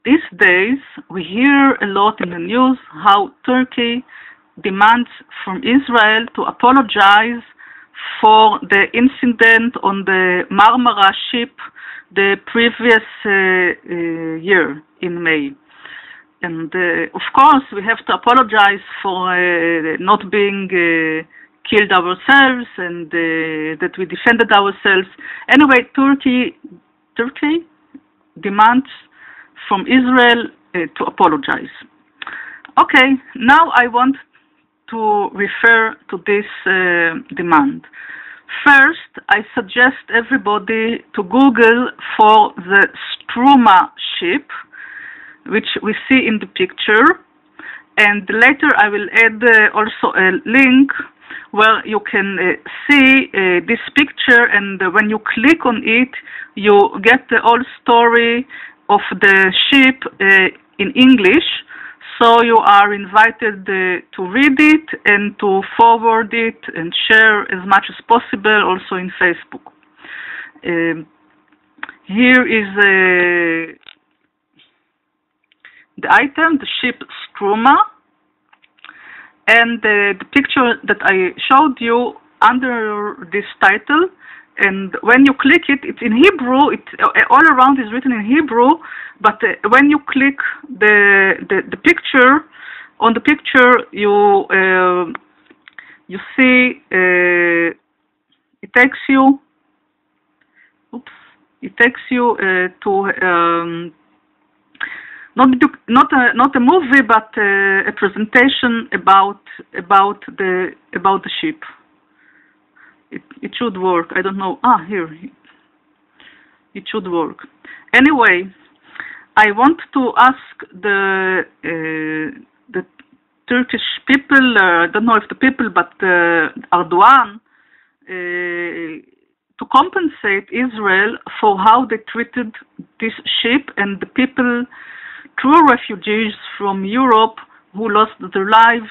These days, we hear a lot in the news how Turkey demands from Israel to apologize for the incident on the Marmara ship the previous year in May. And of course, we have to apologize for not being killed ourselves and that we defended ourselves. Anyway, Turkey demands from Israel to apologize. Okay, now I want to refer to this demand. First, I suggest everybody to Google for the STRUMA ship, which we see in the picture, and later I will add also a link where you can see this picture, and when you click on it, you get the whole story of the ship in English. So you are invited to read it and to forward it and share as much as possible also in Facebook. Here is the item, the ship STRUMA, and the picture that I showed you under this title. And when you click it, it's in Hebrew. It all around is written in Hebrew. But when you click the picture, on the picture you see it takes you. Oops! It takes you to not a movie, but a presentation about the ship. It should work. I don't know. Here. It should work. Anyway, I want to ask the Turkish people. I don't know if the people, but Erdogan, to compensate Israel for how they treated this ship and the people, true refugees from Europe who lost their lives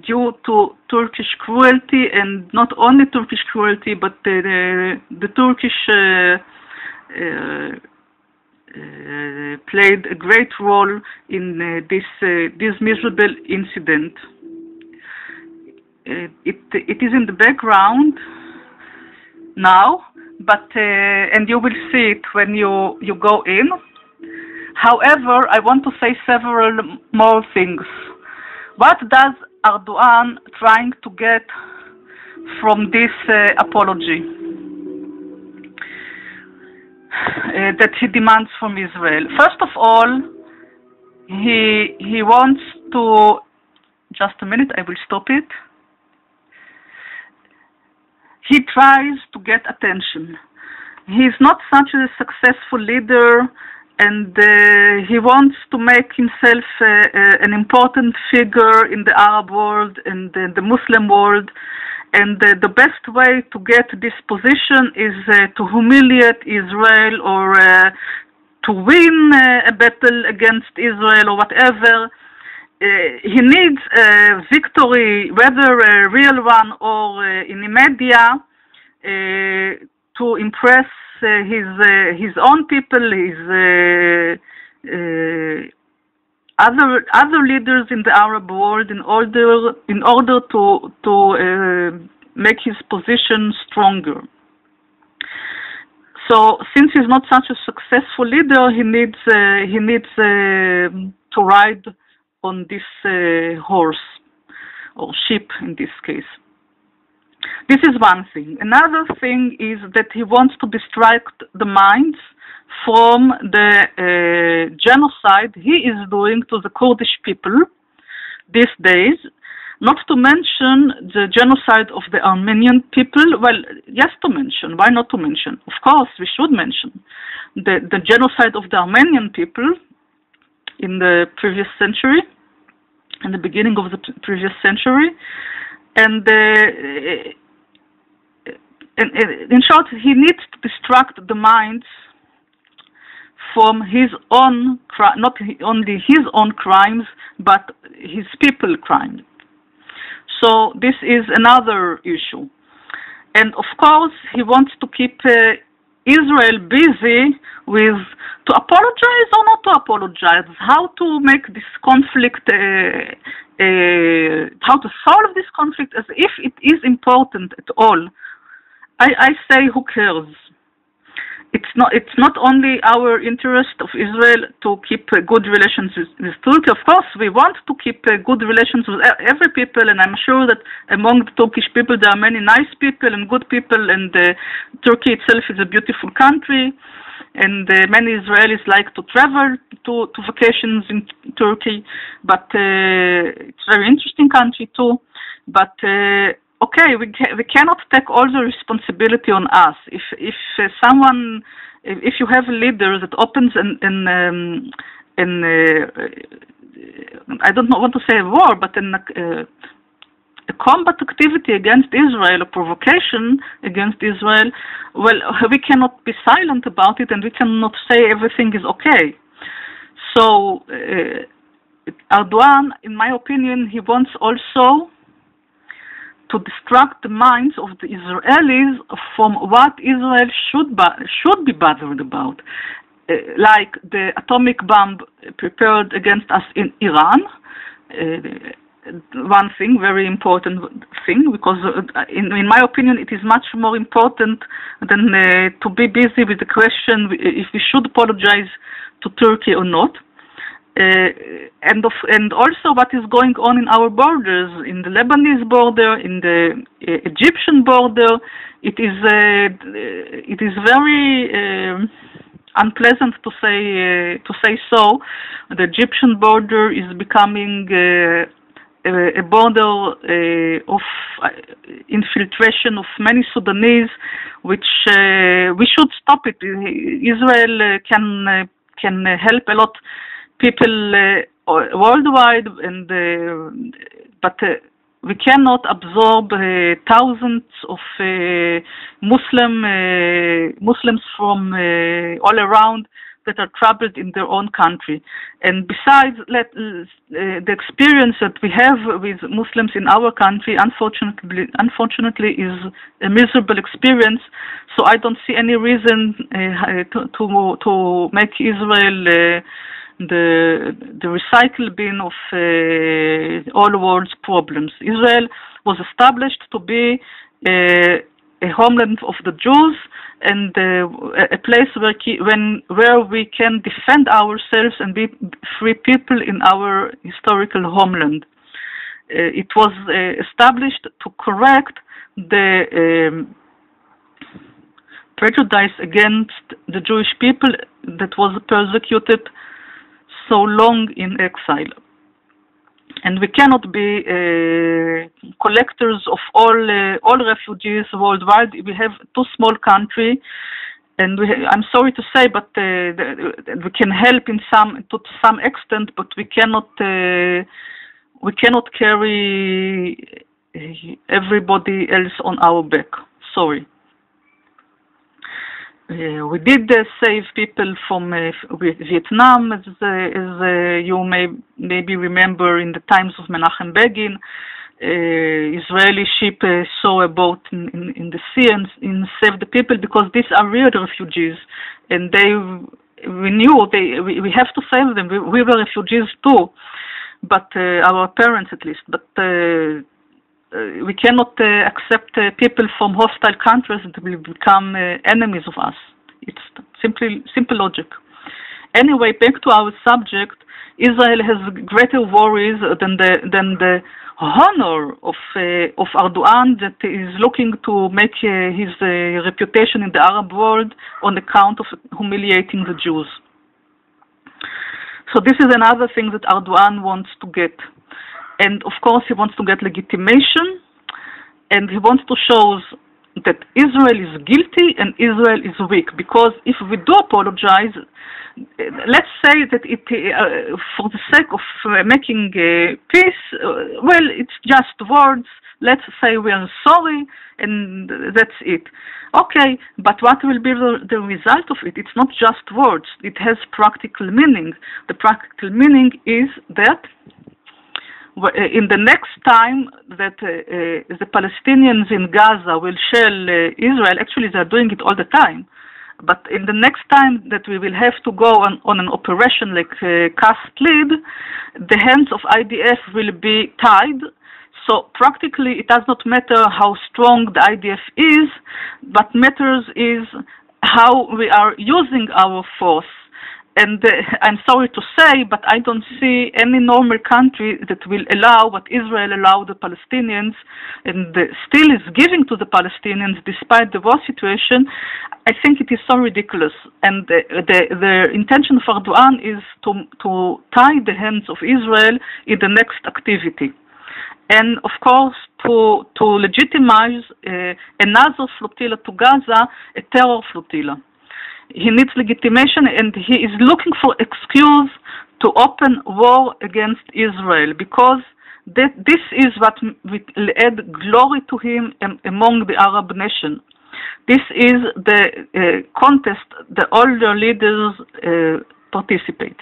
due to Turkish cruelty, and not only Turkish cruelty, but the Turkish played a great role in this miserable incident. It is in the background now, but and you will see it when you go in. However, I want to say several more things. What does Erdogan trying to get from this apology that he demands from Israel? First of all, he wants to, just a minute, I will stop it. He tries to get attention. He's not such a successful leader, and he wants to make himself an important figure in the Arab world and the Muslim world. And the best way to get this position is to humiliate Israel, or to win a battle against Israel, or whatever. He needs a victory, whether a real one or in the media, to impress his own people, his other leaders in the Arab world, in order to make his position stronger. So, since he's not such a successful leader, he needs to ride on this horse, or ship in this case. This is one thing. Another thing is that he wants to distract the minds from the genocide he is doing to the Kurdish people these days, not to mention the genocide of the Armenian people. Well, yes, to mention. Why not to mention? Of course, we should mention the genocide of the Armenian people in the previous century, in the beginning of the previous century. And in short, he needs to distract the minds from his own, not only his own crimes, but his people's crimes. So this is another issue. And of course, he wants to keep Israel busy with to apologize or not to apologize, how to make this conflict, how to solve this conflict, as if it is important at all. I say, who cares? It's not only our interest of Israel to keep good relations with Turkey. Of course, we want to keep good relations with every people, and I'm sure that among the Turkish people there are many nice people and good people, and Turkey itself is a beautiful country, and many Israelis like to travel to vacations in Turkey, but it's a very interesting country too. But okay, we cannot take all the responsibility on us. If someone, if you have a leader that opens I don't want to say a war, but a combat activity against Israel, a provocation against Israel, well, we cannot be silent about it, and we cannot say everything is okay. So Erdogan, in my opinion, he wants also to distract the minds of the Israelis from what Israel should be bothered about, like the atomic bomb prepared against us in Iran. One thing, very important thing, because in my opinion it is much more important than to be busy with the question if we should apologize to Turkey or not. And also what is going on in our borders, in the Lebanese border, in the Egyptian border. It is very unpleasant to say so. The Egyptian border is becoming a border of infiltration of many Sudanese, which we should stop it. Israel can help a lot people worldwide, and but we cannot absorb thousands of Muslims from all around that are troubled in their own country. And besides, the experience that we have with Muslims in our country, unfortunately, is a miserable experience. So I don't see any reason to make Israel the recycle bin of all world's problems. Israel was established to be a homeland of the Jews, and a place where we can defend ourselves and be free people in our historical homeland. It was established to correct the prejudice against the Jewish people that was persecuted so long in exile. And we cannot be collectors of all refugees worldwide. We have too small country, and I'm sorry to say, but we can help to some extent, but we cannot carry everybody else on our back. Sorry. We did save people from Vietnam, as you may maybe remember in the times of Menachem Begin. Israeli ship saw a boat in the sea and saved the people, because these are real refugees, and we knew we have to save them. We were refugees too, but our parents at least. But we cannot accept people from hostile countries that will become enemies of us. It's simple logic. Anyway, back to our subject. Israel has greater worries than the honor of Erdogan, that is looking to make his reputation in the Arab world on account of humiliating the Jews. So this is another thing that Erdogan wants to get. And of course, he wants to get legitimation, and he wants to show that Israel is guilty and Israel is weak. Because if we do apologize, let's say that for the sake of making peace, well, it's just words. Let's say we are sorry, and that's it. Okay, but what will be the result of it? It's not just words. It has practical meaning. The practical meaning is that in the next time that the Palestinians in Gaza will shell Israel, actually they are doing it all the time. But in the next time that we will have to go on an operation like cast lead, the hands of IDF will be tied. So practically it does not matter how strong the IDF is, but matters is how we are using our force. And I'm sorry to say, but I don't see any normal country that will allow what Israel allowed the Palestinians and still is giving to the Palestinians despite the war situation. I think it is so ridiculous. And the intention of Erdogan is to tie the hands of Israel in the next activity. And of course, to legitimize another flotilla to Gaza, a terror flotilla. He needs legitimation, and he is looking for excuse to open war against Israel, because this is what will add glory to him among the Arab nations. This is the contest that all the leaders participate.